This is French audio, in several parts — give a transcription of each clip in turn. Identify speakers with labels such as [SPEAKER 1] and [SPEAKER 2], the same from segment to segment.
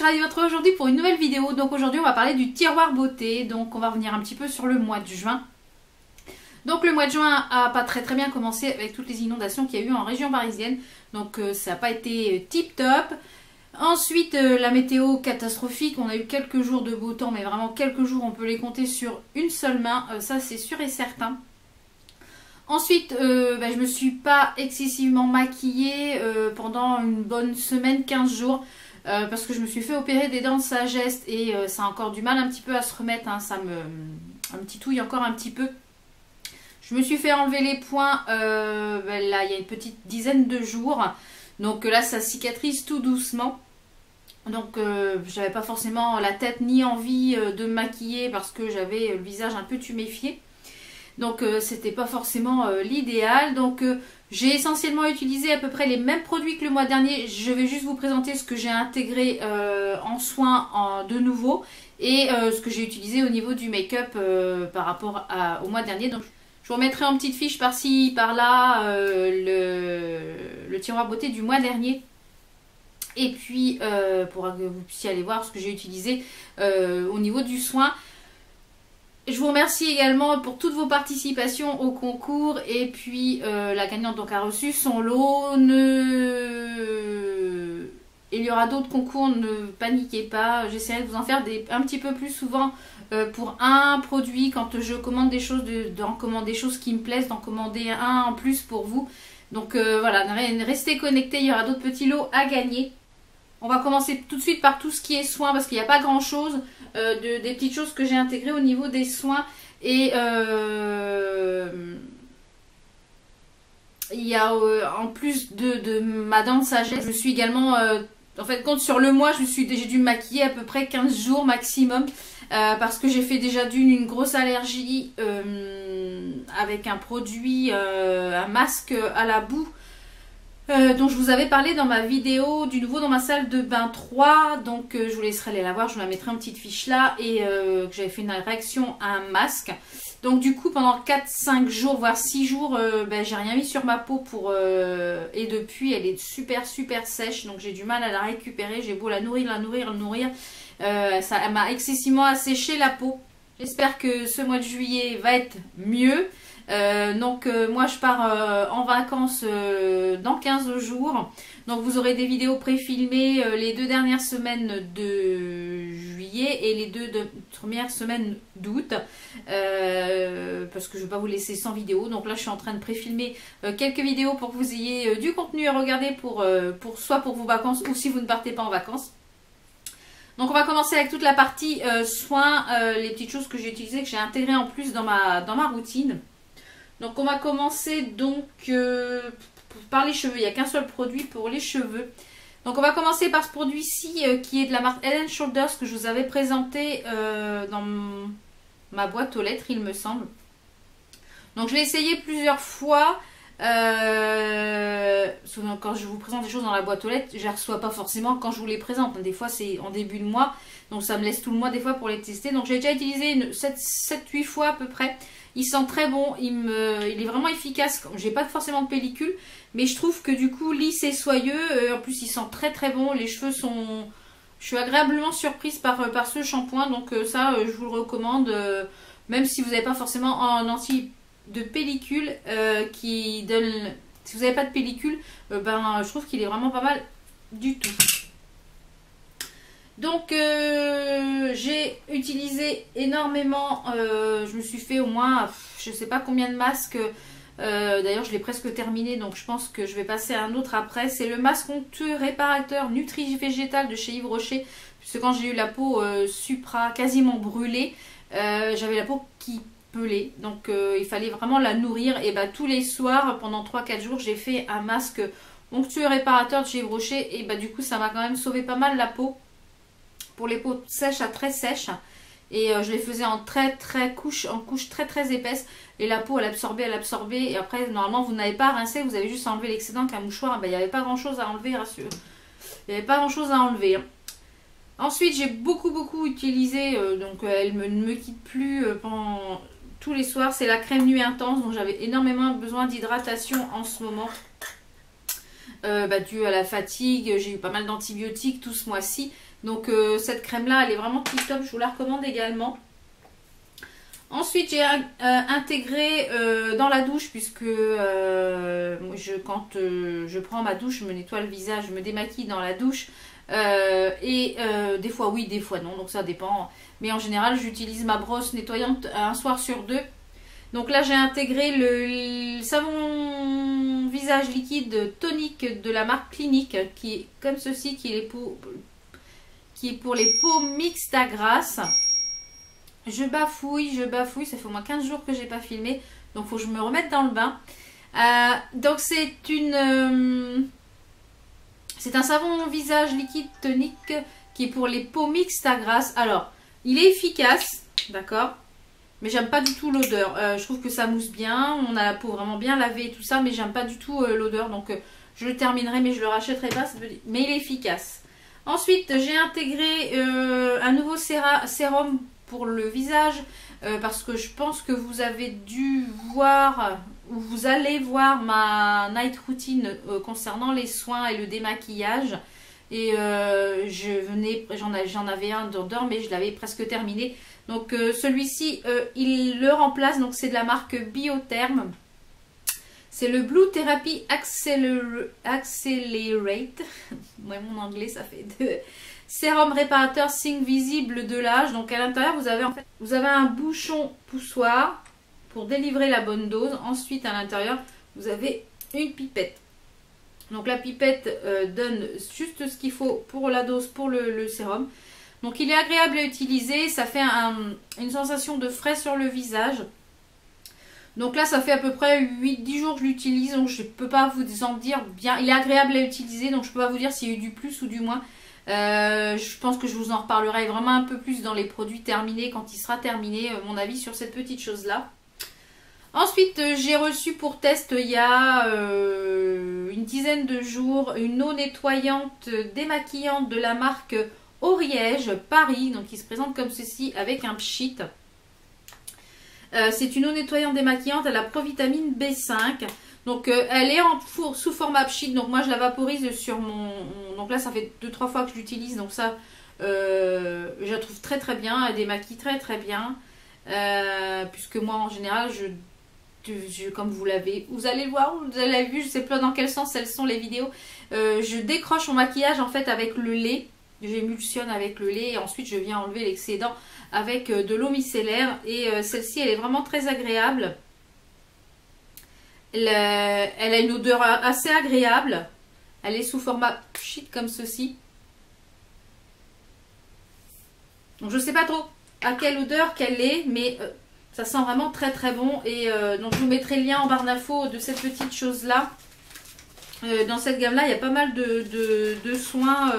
[SPEAKER 1] suis ravie de vous retrouver aujourd'hui pour une nouvelle vidéo. Donc aujourd'hui on va parler du tiroir beauté. Donc on va revenir un petit peu sur le mois de juin. Donc le mois de juin a pas très bien commencé avec toutes les inondations qu'il y a eu en région parisienne. Donc ça n'a pas été tip top. Ensuite la météo catastrophique, on a eu quelques jours de beau temps, mais vraiment quelques jours, on peut les compter sur une seule main, ça c'est sûr et certain. Ensuite, je me suis pas excessivement maquillée pendant une bonne semaine, 15 jours. Parce que je me suis fait opérer des dents de sagesse et ça a encore du mal un petit peu à se remettre. Hein, ça me titouille encore un petit peu. Je me suis fait enlever les points là il y a une petite dizaine de jours. Donc là ça cicatrise tout doucement. Donc j'avais pas forcément la tête ni envie de me maquiller parce que j'avais le visage un peu tuméfié. Donc c'était pas forcément l'idéal. Donc j'ai essentiellement utilisé à peu près les mêmes produits que le mois dernier. Je vais juste vous présenter ce que j'ai intégré en soins de nouveau et ce que j'ai utilisé au niveau du make-up par rapport au mois dernier. Donc je vous remettrai en petite fiche par-ci, par-là le tiroir beauté du mois dernier. Et puis pour que vous puissiez aller voir ce que j'ai utilisé au niveau du soin. Je vous remercie également pour toutes vos participations au concours. Et puis la gagnante donc a reçu son lot. Il y aura d'autres concours, ne paniquez pas. J'essaierai de vous en faire un petit peu plus souvent pour un produit. Quand je commande des choses, d'en commander des choses qui me plaisent, d'en commander un en plus pour vous. Donc voilà, restez connectés, il y aura d'autres petits lots à gagner. On va commencer tout de suite par tout ce qui est soins parce qu'il n'y a pas grand chose. Des petites choses que j'ai intégrées au niveau des soins. Et il y a en plus de ma dent de sagesse, je suis également... en fait, compte sur le mois, j'ai dû me maquiller à peu près 15 jours maximum. Parce que j'ai fait déjà une grosse allergie avec un produit, un masque à la boue. Dont je vous avais parlé dans ma vidéo du nouveau dans ma salle de bain 3. Donc je vous laisserai aller la voir, je vous la mettrai en petite fiche là. Et que j'avais fait une réaction à un masque. Donc du coup pendant 4-5 jours voire 6 jours j'ai rien mis sur ma peau et depuis elle est super sèche. Donc j'ai du mal à la récupérer. J'ai beau la nourrir. Ça m'a excessivement asséché la peau. J'espère que ce mois de juillet va être mieux. Moi je pars en vacances dans 15 jours. Donc vous aurez des vidéos pré-filmées les 2 dernières semaines de juillet et les 2 premières semaines d'août. Parce que je ne vais pas vous laisser sans vidéo. Donc là je suis en train de pré-filmer quelques vidéos pour que vous ayez du contenu à regarder soit pour vos vacances ou si vous ne partez pas en vacances. Donc on va commencer avec toute la partie soins, les petites choses que j'ai utilisées, que j'ai intégrées en plus dans ma routine. Donc on va commencer donc par les cheveux. Il n'y a qu'un seul produit pour les cheveux. Donc on va commencer par ce produit-ci qui est de la marque Head & Shoulders que je vous avais présenté dans ma boîte aux lettres il me semble. Donc je l'ai essayé plusieurs fois. Quand je vous présente des choses dans la boîte aux lettres, je ne les reçois pas forcément quand je vous les présente. Des fois c'est en début de mois. Donc ça me laisse tout le mois des fois pour les tester. Donc j'ai déjà utilisé 7-8 fois à peu près. Il sent très bon, il est vraiment efficace. J'ai pas forcément de pellicule, mais je trouve que du coup lisse et soyeux. En plus il sent très bon. Les cheveux sont... Je suis agréablement surprise par ce shampoing. Donc ça je vous le recommande. Même si vous n'avez pas forcément un anti de pellicule qui donne... Si vous n'avez pas de pellicule, je trouve qu'il est vraiment pas mal du tout. Donc j'ai utilisé énormément, je me suis fait au moins je ne sais pas combien de masques, d'ailleurs je l'ai presque terminé donc je pense que je vais passer à un autre après. C'est le masque onctueux réparateur Nutri-Végétal de chez Yves Rocher, puisque quand j'ai eu la peau quasiment brûlée, j'avais la peau qui pelait, donc il fallait vraiment la nourrir. Et tous les soirs pendant 3-4 jours j'ai fait un masque onctueux réparateur de chez Yves Rocher et du coup ça m'a quand même sauvé pas mal la peau. Pour les peaux sèches à très sèches. Et je les faisais en couches très épaisses. Et la peau elle absorbait. Et après normalement vous n'avez pas à rincer. Vous avez juste à enlever l'excédent avec un mouchoir. Il n'y avait pas grand chose à enlever, rassurez. Il n'y avait pas grand chose à enlever. Ensuite j'ai beaucoup utilisé. Donc elle ne me quitte plus pendant tous les soirs. C'est la crème nuit intense. Donc j'avais énormément besoin d'hydratation en ce moment. Dû à la fatigue. J'ai eu pas mal d'antibiotiques tout ce mois-ci. Donc cette crème là elle est vraiment tip top, je vous la recommande également. Ensuite j'ai intégré dans la douche, puisque quand je prends ma douche, je me nettoie le visage, je me démaquille dans la douche. Des fois oui, des fois non, donc ça dépend. Mais en général j'utilise ma brosse nettoyante un soir sur deux. Donc là j'ai intégré le savon visage liquide tonique de la marque Clinique, qui est comme ceci, qui est pour les peaux mixtes à grasse. Je bafouille, ça fait au moins 15 jours que j'ai pas filmé, donc il faut que je me remette dans le bain. Donc c'est un savon visage liquide tonique qui est pour les peaux mixtes à grasse. Alors, il est efficace, d'accord, mais j'aime pas du tout l'odeur. Je trouve que ça mousse bien, on a la peau vraiment bien lavée et tout ça, mais j'aime pas du tout l'odeur, donc je le terminerai, mais je le rachèterai pas, mais il est efficace. Ensuite, j'ai intégré un nouveau sérum pour le visage, parce que je pense que vous avez dû voir, ou vous allez voir ma night routine concernant les soins et le démaquillage. Et j'en avais un d'odeur, mais je l'avais presque terminé. Donc celui-ci, il le remplace, donc c'est de la marque Biotherm. C'est le Blue Therapy Accelerate. Ouais, mon anglais, ça fait deux. Sérum réparateur signe visible de l'âge. Donc à l'intérieur, vous avez un bouchon poussoir pour délivrer la bonne dose. Ensuite, à l'intérieur, vous avez une pipette. Donc la pipette donne juste ce qu'il faut pour la dose, pour le sérum. Donc il est agréable à utiliser. Ça fait une sensation de frais sur le visage. Donc là, ça fait à peu près 8-10 jours que je l'utilise. Donc je ne peux pas vous en dire bien. Il est agréable à utiliser. Donc je ne peux pas vous dire s'il y a eu du plus ou du moins. Je pense que je vous en reparlerai vraiment un peu plus dans les produits terminés, quand il sera terminé, mon avis sur cette petite chose là. Ensuite j'ai reçu pour test il y a une dizaine de jours une eau nettoyante démaquillante de la marque Oriège Paris, donc qui se présente comme ceci avec un pchit. C'est une eau nettoyante démaquillante à la provitamine B5. Donc elle est sous format pchit, donc moi je la vaporise sur donc là ça fait 2-3 fois que je l'utilise, donc ça je la trouve très très bien, elle démaquille très très bien, puisque moi en général comme vous allez le voir, vous l'avez vu, je sais pas dans quel sens elles sont les vidéos, je décroche mon maquillage en fait avec le lait, j'émulsionne avec le lait et ensuite je viens enlever l'excédent avec de l'eau micellaire, et celle-ci elle est vraiment très agréable. Elle a une odeur assez agréable. Elle est sous format pchit comme ceci. Donc je ne sais pas trop à quelle odeur qu'elle est, mais ça sent vraiment très très bon. Et donc je vous mettrai le lien en barre d'infos de cette petite chose là. Dans cette gamme là, il y a pas mal de soins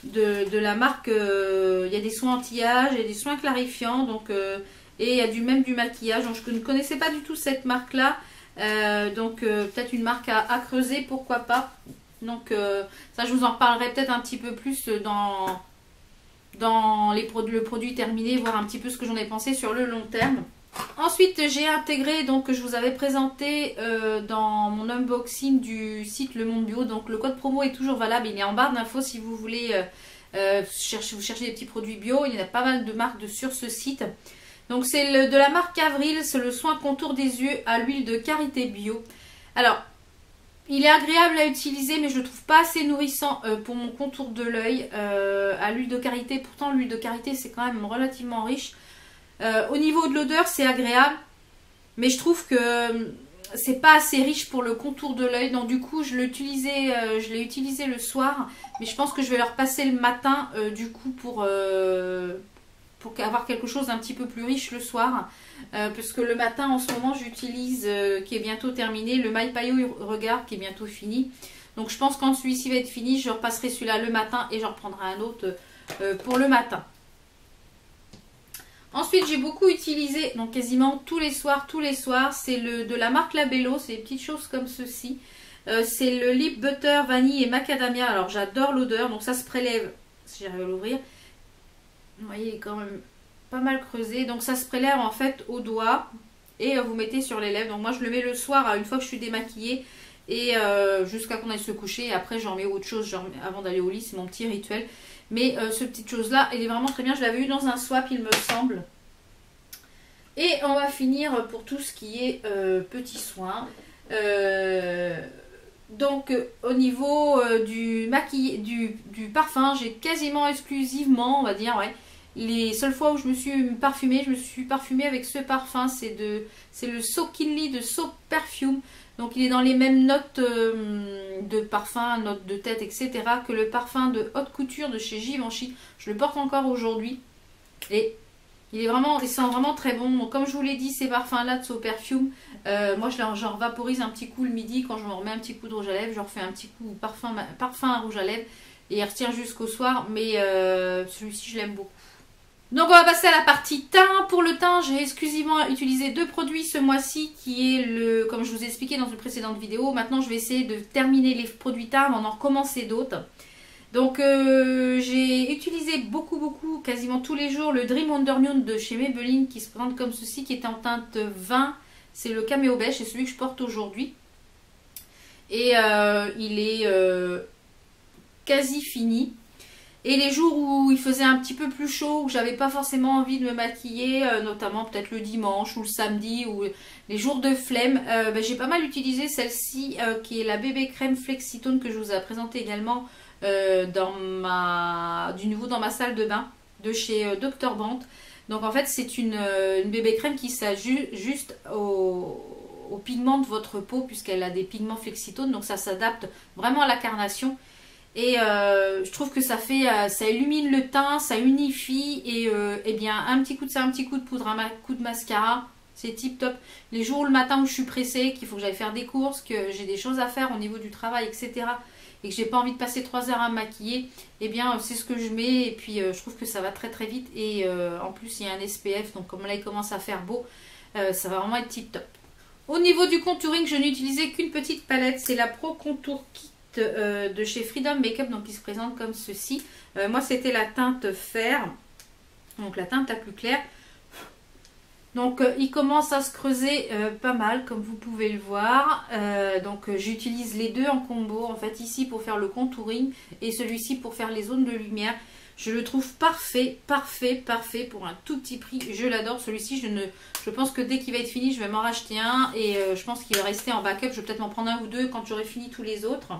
[SPEAKER 1] de la marque. Il y a des soins anti-âge, il y a des soins clarifiants, donc, et il y a même du maquillage. Donc je ne connaissais pas du tout cette marque là. Peut-être une marque à creuser, pourquoi pas. Donc ça je vous en reparlerai peut-être un petit peu plus dans le produit terminé, voir un petit peu ce que j'en ai pensé sur le long terme. Ensuite j'ai intégré, donc que je vous avais présenté dans mon unboxing du site Le Monde Bio, donc le code promo est toujours valable, il est en barre d'infos si vous voulez vous cherchez des petits produits bio, il y en a pas mal de marques sur ce site. Donc c'est de la marque Avril, c'est le soin contour des yeux à l'huile de karité bio. Alors, il est agréable à utiliser, mais je le trouve pas assez nourrissant pour mon contour de l'œil à l'huile de karité. Pourtant, l'huile de karité, c'est quand même relativement riche. Au niveau de l'odeur, c'est agréable, mais je trouve que c'est pas assez riche pour le contour de l'œil. Donc du coup, je l'ai utilisé le soir, mais je pense que je vais le repasser le matin, du coup, pour avoir quelque chose d'un petit peu plus riche le soir, parce que le matin en ce moment j'utilise, qui est bientôt terminé, le My Payo Regard qui est bientôt fini. Donc je pense que quand celui-ci va être fini, je repasserai celui-là le matin et je reprendrai un autre pour le matin. Ensuite j'ai beaucoup utilisé, donc quasiment tous les soirs, c'est de la marque Labello, c'est des petites choses comme ceci. C'est le Lip Butter Vanille et Macadamia. Alors j'adore l'odeur, donc ça se prélève, si j'arrive à l'ouvrir. Vous voyez, il est quand même pas mal creusé. Donc ça se prélève en fait au doigt et vous mettez sur les lèvres. Donc moi je le mets le soir une fois que je suis démaquillée et jusqu'à qu'on aille se coucher. Et après j'en mets autre chose avant d'aller au lit. C'est mon petit rituel. Mais ce petite chose-là, elle est vraiment très bien. Je l'avais eu dans un swap, il me semble. Et on va finir pour tout ce qui est petits soins. Donc au niveau du parfum, j'ai quasiment exclusivement, on va dire, ouais, les seules fois où je me suis parfumée avec ce parfum, c'est le So Kinley de So Perfume. Donc il est dans les mêmes notes de parfum, notes de tête, etc. que le parfum de haute couture de chez Givenchy. Je le porte encore aujourd'hui. Et il sent vraiment très bon. Donc, comme je vous l'ai dit, ces parfums-là de So Perfume, moi j'en vaporise un petit coup le midi. Quand je me remets un petit coup de rouge à lèvres, je refais un petit coup parfum à rouge à lèvres. Et il retient jusqu'au soir. Mais celui-ci, je l'aime beaucoup. Donc on va passer à la partie teint. Pour le teint, j'ai exclusivement utilisé 2 produits ce mois-ci, qui est comme je vous ai expliqué dans une précédente vidéo. Maintenant je vais essayer de terminer les produits teint avant d'en recommencer d'autres. Donc j'ai utilisé beaucoup, quasiment tous les jours, le Dream Wonder Nude de chez Maybelline, qui se présente comme ceci, qui est en teinte 20. C'est le caméo beige, c'est celui que je porte aujourd'hui. Et il est quasi fini. Et les jours où il faisait un petit peu plus chaud, où j'avais pas forcément envie de me maquiller, notamment peut-être le dimanche ou le samedi, ou les jours de flemme, j'ai pas mal utilisé celle-ci, qui est la bébé crème Flexitone, que je vous ai présentée également du nouveau dans ma salle de bain, de chez Dr. Brandt. Donc en fait c'est une bébé crème qui s'ajuste juste au pigment de votre peau, puisqu'elle a des pigments Flexitone, donc ça s'adapte vraiment à la carnation. Et je trouve que ça illumine le teint, ça unifie, et bien un petit coup de ça, un petit coup de poudre, un coup de mascara, c'est tip top. Les jours où le matin où je suis pressée, qu'il faut que j'aille faire des courses, que j'ai des choses à faire au niveau du travail, etc. et que j'ai pas envie de passer 3 heures à me maquiller, et bien c'est ce que je mets, et puis je trouve que ça va très très vite, et en plus il y a un SPF, donc comme là il commence à faire beau, ça va vraiment être tip top. Au niveau du contouring, je n'ai utilisé qu'une petite palette, c'est la Pro Contour Kit de chez Freedom Makeup, donc il se présente comme ceci. Moi c'était la teinte fer, donc la teinte la plus claire. Donc il commence à se creuser pas mal, comme vous pouvez le voir. Donc j'utilise les deux en combo, en fait, ici pour faire le contouring et celui-ci pour faire les zones de lumière. Je le trouve parfait pour un tout petit prix. Je l'adore, celui-ci. Je pense que dès qu'il va être fini, je vais m'en racheter un, et je pense qu'il va rester en backup. Je vais peut-être m'en prendre un ou deux quand j'aurai fini tous les autres.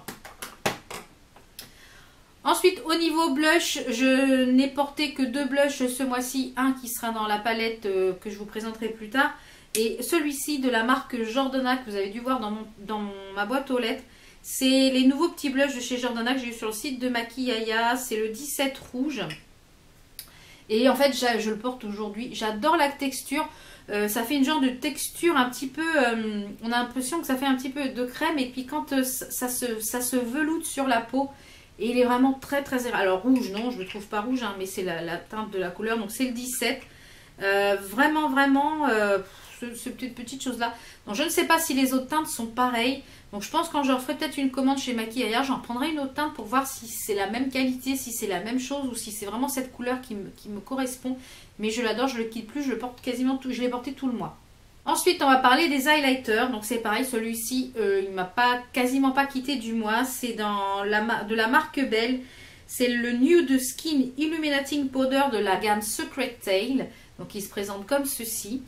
[SPEAKER 1] Ensuite, au niveau blush, je n'ai porté que 2 blushs ce mois-ci. Un qui sera dans la palette que je vous présenterai plus tard. Et celui-ci de la marque Jordana, que vous avez dû voir dans ma boîte aux lettres. C'est les nouveaux petits blushs de chez Jordana que j'ai eu sur le site de Maquillaya. C'est le 17 rouge. Et en fait, je le porte aujourd'hui. J'adore la texture. Ça fait une genre de texture un petit peu... on a l'impression que ça fait un petit peu de crème. Et puis quand ça se veloute sur la peau... Et il est vraiment très très... Alors rouge, non, je ne le trouve pas rouge, hein, mais c'est la teinte de la couleur. Donc c'est le 17. Vraiment, cette petite chose-là. Donc je ne sais pas si les autres teintes sont pareilles. Donc je pense que quand je referai peut-être une commande chez Maquillaya, j'en prendrai une autre teinte pour voir si c'est la même qualité, si c'est la même chose, ou si c'est vraiment cette couleur qui me correspond. Mais je l'adore, je ne le quitte plus, je le porte quasiment tout, je l'ai porté tout le mois. Ensuite, on va parler des highlighters. Donc c'est pareil, celui-ci, il ne m'a quasiment pas quitté du mois. C'est de la marque Belle. C'est le Nude Skin Illuminating Powder de la gamme Secret Tail. Donc il se présente comme ceci.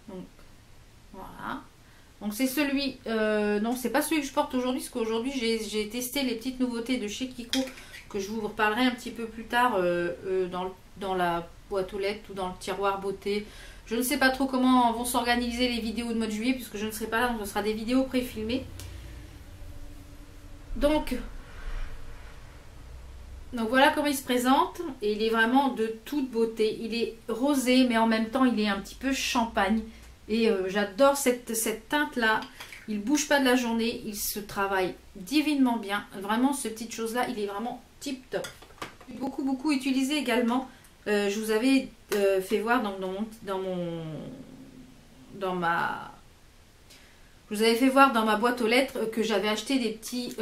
[SPEAKER 1] Donc voilà. Donc c'est celui... non, c'est pas celui que je porte aujourd'hui, parce qu'aujourd'hui j'ai testé les petites nouveautés de chez Kiko, que je vous reparlerai un petit peu plus tard dans la boîte aux lettres ou dans le tiroir beauté. Je ne sais pas trop comment vont s'organiser les vidéos de mois de juillet, puisque je ne serai pas là, donc ce sera des vidéos pré-filmées. Donc voilà comment il se présente, et il est vraiment de toute beauté. Il est rosé, mais en même temps il est un petit peu champagne, et j'adore cette teinte là. Il bouge pas de la journée, il se travaille divinement bien. Vraiment, cette petite chose là, il est vraiment tip top. Beaucoup utilisé également. Je vous avais fait voir je vous avais fait voir dans ma boîte aux lettres que j'avais acheté des petits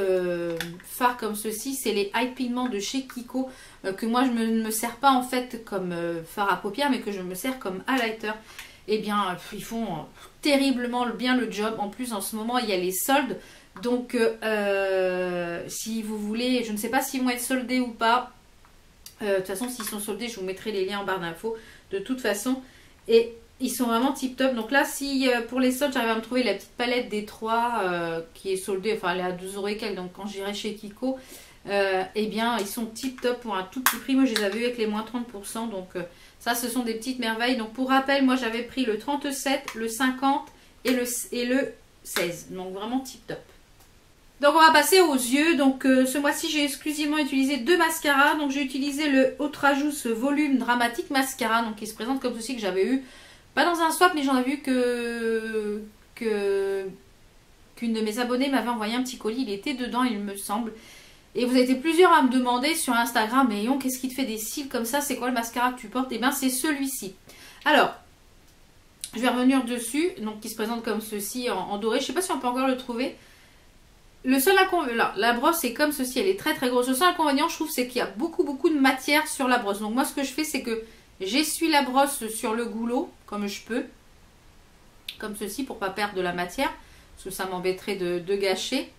[SPEAKER 1] fards comme ceci. C'est les Eye Pigments de chez Kiko, que moi je ne me sers pas en fait comme fard à paupières, mais que je me sers comme highlighter. eh bien, ils font terriblement bien le job. En plus, en ce moment, il y a les soldes. Donc, si vous voulez, je ne sais pas s'ils vont être soldés ou pas. De toute façon, s'ils sont soldés, je vous mettrai les liens en barre d'infos. De toute façon. Et ils sont vraiment tip top. Donc là, si pour les soldes, j'arrive à me trouver la petite palette des 3 qui est soldée. Enfin, elle est à 12 € et quelques. Donc, quand j'irai chez Kiko, eh bien, ils sont tip top pour un tout petit prix. Moi, je les avais eu avec les moins 30%. Donc, ça, ce sont des petites merveilles. Donc, pour rappel, moi, j'avais pris le 37, le 50 et le 16. Donc, vraiment tip top. Donc, on va passer aux yeux. Donc, ce mois-ci, j'ai exclusivement utilisé 2 mascaras. Donc, j'ai utilisé le Ultra Juice Volume Dramatique Mascara. Donc, qui se présente comme ceci, que j'avais eu, pas dans un swap, mais j'en ai vu qu'une de mes abonnées m'avait envoyé un petit colis. Il était dedans, il me semble. Et vous avez été plusieurs à me demander sur Instagram, mais Yon, qu'est-ce qui te fait des cils comme ça? C'est quoi le mascara que tu portes? Et bien, c'est celui-ci. Alors, je vais revenir dessus. Donc, qui se présente comme ceci en doré. Je ne sais pas si on peut encore le trouver. Le seul inconvénient, là, la brosse est comme ceci, elle est très très grosse. Le seul inconvénient, je trouve, c'est qu'il y a beaucoup de matière sur la brosse. Donc, moi, ce que je fais, c'est que j'essuie la brosse sur le goulot, comme je peux. Comme ceci, pour ne pas perdre de la matière. Parce que ça m'embêterait de gâcher.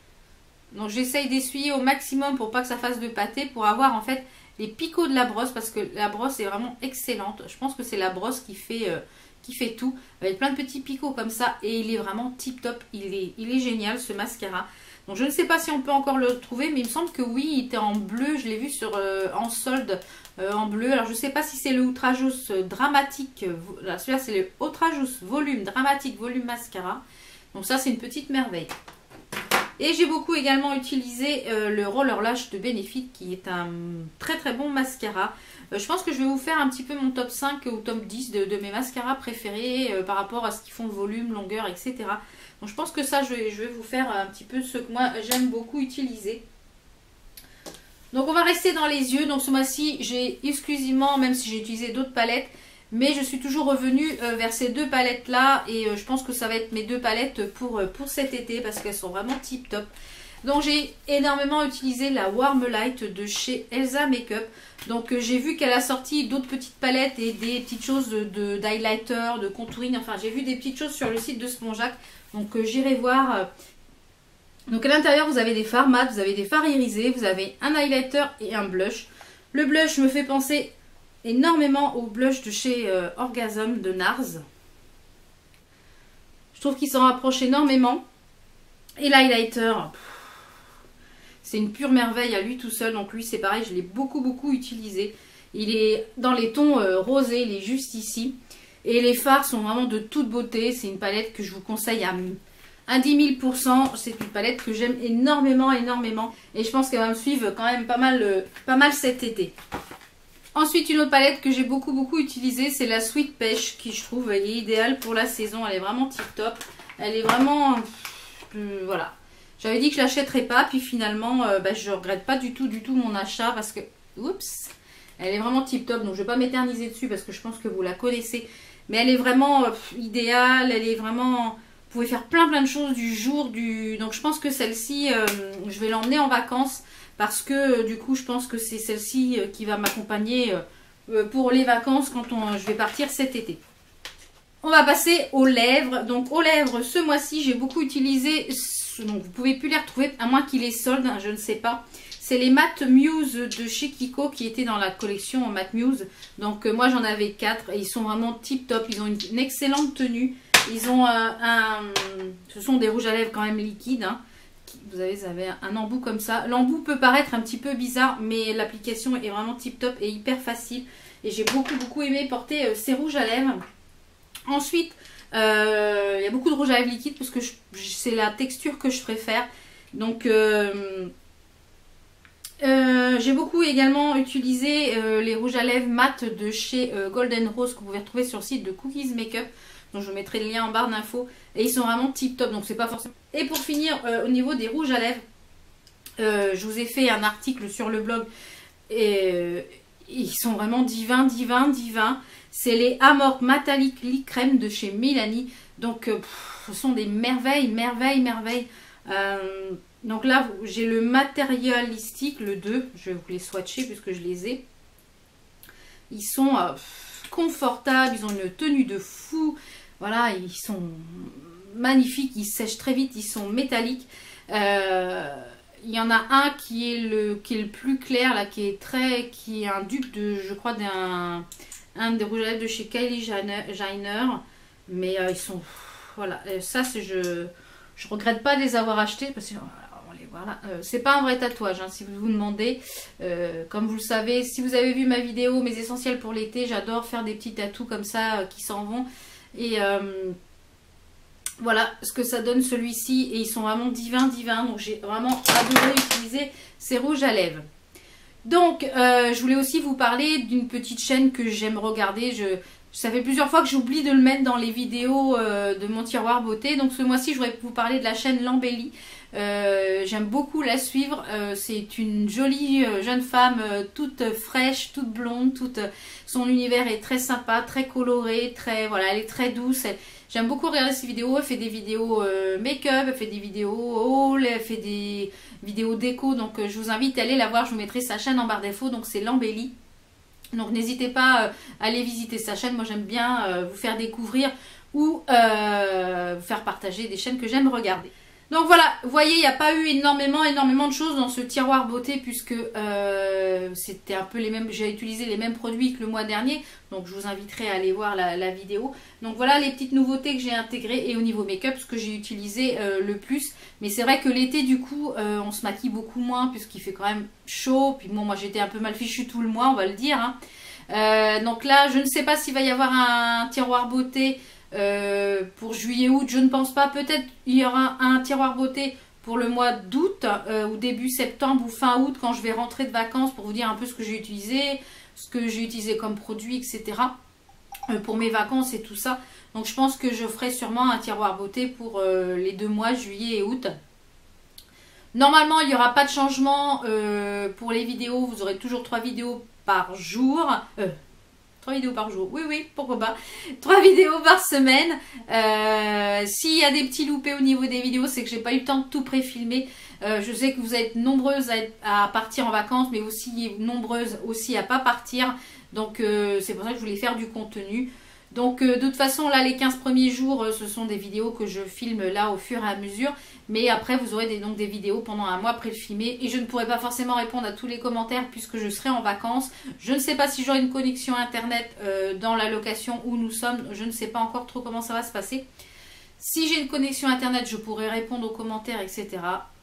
[SPEAKER 1] Donc j'essaye d'essuyer au maximum pour pas que ça fasse de pâté, pour avoir en fait les picots de la brosse, parce que la brosse est vraiment excellente. Je pense que c'est la brosse qui fait tout, avec plein de petits picots comme ça, et il est vraiment tip top, il est génial ce mascara. Donc je ne sais pas si on peut encore le trouver, mais il me semble que oui, il était en bleu, je l'ai vu en solde en bleu. Alors je ne sais pas si c'est le Ultra Juice Dramatique, celui-là c'est le Ultra Juice Volume Dramatique Volume Mascara. Donc ça c'est une petite merveille. Et j'ai beaucoup également utilisé le Roller Lash de Benefit, qui est un très très bon mascara. Je pense que je vais vous faire un petit peu mon top 5 ou top 10 de mes mascaras préférés par rapport à ce qu'ils font, volume, longueur, etc. Donc je pense que ça, je vais vous faire un petit peu ce que moi j'aime beaucoup utiliser. Donc on va rester dans les yeux. Donc ce mois-ci, j'ai exclusivement, même si j'ai utilisé d'autres palettes, mais je suis toujours revenue vers ces 2 palettes là, et je pense que ça va être mes 2 palettes pour cet été, parce qu'elles sont vraiment tip top. Donc j'ai énormément utilisé la Warm Light de chez Elsa Makeup. Donc j'ai vu qu'elle a sorti d'autres petites palettes et des petites choses d'highlighter, de contouring. Enfin, j'ai vu des petites choses sur le site de Spongeac. Donc j'irai voir. Donc à l'intérieur, vous avez des fards mat, vous avez des fards irisés, vous avez un highlighter et un blush. Le blush me fait penser énormément au blush de chez Orgasm de NARS. Je trouve qu'il s'en rapproche énormément. Et l'highlighter, c'est une pure merveille à lui tout seul. Donc lui c'est pareil, je l'ai beaucoup utilisé. Il est dans les tons rosés, il est juste ici. Et les fards sont vraiment de toute beauté. C'est une palette que je vous conseille à 10 000 %. C'est une palette que j'aime énormément. Et je pense qu'elle va me suivre quand même pas mal cet été. Ensuite, une autre palette que j'ai beaucoup utilisée, c'est la Sweet Peach, qui je trouve est idéale pour la saison. Elle est vraiment tip top. Elle est vraiment... voilà. J'avais dit que je l'achèterais pas, puis finalement, je regrette pas du tout mon achat, parce que... Oups. Elle est vraiment tip top, donc je vais pas m'éterniser dessus, parce que je pense que vous la connaissez. Mais elle est vraiment idéale, elle est vraiment... Vous pouvez faire plein de choses du jour, Donc je pense que celle-ci, je vais l'emmener en vacances. Parce que du coup, je pense que c'est celle-ci qui va m'accompagner pour les vacances quand je vais partir cet été. On va passer aux lèvres. Donc aux lèvres, ce mois-ci, j'ai beaucoup utilisé... Donc vous pouvez plus les retrouver, à moins qu'il les solde, je ne sais pas. C'est les Matte Muse de chez Kiko qui étaient dans la collection Matte Muse. Donc moi, j'en avais 4 et ils sont vraiment tip top. Ils ont une excellente tenue. Ils ont ce sont des rouges à lèvres quand même liquides, hein. Vous avez un embout comme ça. L'embout peut paraître un petit peu bizarre, mais l'application est vraiment tip top et hyper facile. Et j'ai beaucoup aimé porter ces rouges à lèvres. Ensuite, il y a beaucoup de rouge à lèvres liquide parce que c'est la texture que je préfère. Donc, j'ai beaucoup également utilisé les rouges à lèvres mat de chez Golden Rose, que vous pouvez retrouver sur le site de Cookies Makeup. Donc je mettrai le lien en barre d'infos. Et ils sont vraiment tip top, donc c'est pas forcément... Et pour finir, au niveau des rouges à lèvres, je vous ai fait un article sur le blog. Et ils sont vraiment divins. C'est les Amore Metallic Lip Crème de chez Milani. Donc ce sont des merveilles. Donc là, j'ai le Materialistic, le 2. Je vais vous les swatcher puisque je les ai. Ils sont... confortables, ils ont une tenue de fou. Voilà, ils sont magnifiques, ils sèchent très vite, ils sont métalliques. Il y en a un qui est le plus clair, là, qui est un dupe de, je crois, un des rouges à lèvres de chez Kylie Jenner. Mais ils sont, voilà, ça je regrette pas de les avoir achetés parce que voilà, c'est pas un vrai tatouage, hein, si vous vous demandez. Comme vous le savez, si vous avez vu ma vidéo, mes essentiels pour l'été, j'adore faire des petits tatous comme ça qui s'en vont. Et voilà ce que ça donne celui-ci. Et ils sont vraiment divins. Donc j'ai vraiment adoré utiliser ces rouges à lèvres. Donc je voulais aussi vous parler d'une petite chaîne que j'aime regarder. Ça fait plusieurs fois que j'oublie de le mettre dans les vidéos de mon tiroir beauté. Donc ce mois-ci, je voudrais vous parler de la chaîne Lambelly. J'aime beaucoup la suivre. C'est une jolie jeune femme, toute fraîche, toute blonde. Son univers est très sympa, très coloré, voilà, elle est très douce. J'aime beaucoup regarder ses vidéos. Elle fait des vidéos make-up, elle fait des vidéos haul, elle fait des vidéos déco. Donc je vous invite à aller la voir. Je vous mettrai sa chaîne en barre d'infos. Donc c'est Lambelly. Donc n'hésitez pas à aller visiter sa chaîne. Moi j'aime bien vous faire découvrir ou vous faire partager des chaînes que j'aime regarder. Donc voilà, vous voyez, il n'y a pas eu énormément de choses dans ce tiroir beauté puisque c'était un peu les mêmes, j'ai utilisé les mêmes produits que le mois dernier. Donc je vous inviterai à aller voir la vidéo. Donc voilà les petites nouveautés que j'ai intégrées et au niveau make-up, ce que j'ai utilisé le plus. Mais c'est vrai que l'été du coup, on se maquille beaucoup moins puisqu'il fait quand même chaud. Puis bon, moi j'étais un peu mal fichue tout le mois, on va le dire. Hein. Donc là, je ne sais pas s'il va y avoir un tiroir beauté pour juillet-août, je ne pense pas. Peut-être il y aura un tiroir beauté pour le mois d'août ou début septembre ou fin août quand je vais rentrer de vacances pour vous dire un peu ce que j'ai utilisé, comme produit, etc. Pour mes vacances et tout ça. Donc je pense que je ferai sûrement un tiroir beauté pour les 2 mois, juillet et août. Normalement, il n'y aura pas de changement pour les vidéos. Vous aurez toujours 3 vidéos par jour. 3 vidéos par jour, oui, pourquoi pas. 3 vidéos par semaine. S'il y a des petits loupés au niveau des vidéos, c'est que j'ai pas eu le temps de tout pré-filmer. Je sais que vous êtes nombreuses à partir en vacances, mais aussi nombreuses aussi à pas partir. Donc c'est pour ça que je voulais faire du contenu. Donc de toute façon là les 15 premiers jours ce sont des vidéos que je filme là au fur et à mesure. Mais après vous aurez donc des vidéos pendant un mois pré-filmées. Et je ne pourrai pas forcément répondre à tous les commentaires puisque je serai en vacances. Je ne sais pas si j'aurai une connexion internet dans la location où nous sommes. Je ne sais pas encore trop comment ça va se passer. Si j'ai une connexion internet je pourrai répondre aux commentaires, etc.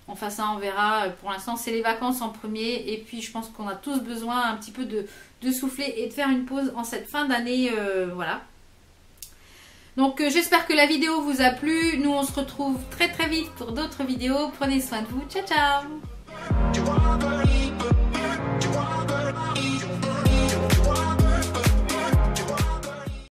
[SPEAKER 1] Enfin ça on verra. Pour l'instant c'est les vacances en premier. Et puis je pense qu'on a tous besoin un petit peu de souffler et de faire une pause en cette fin d'année. Voilà. Donc j'espère que la vidéo vous a plu. Nous on se retrouve très vite pour d'autres vidéos. Prenez soin de vous. Ciao ciao.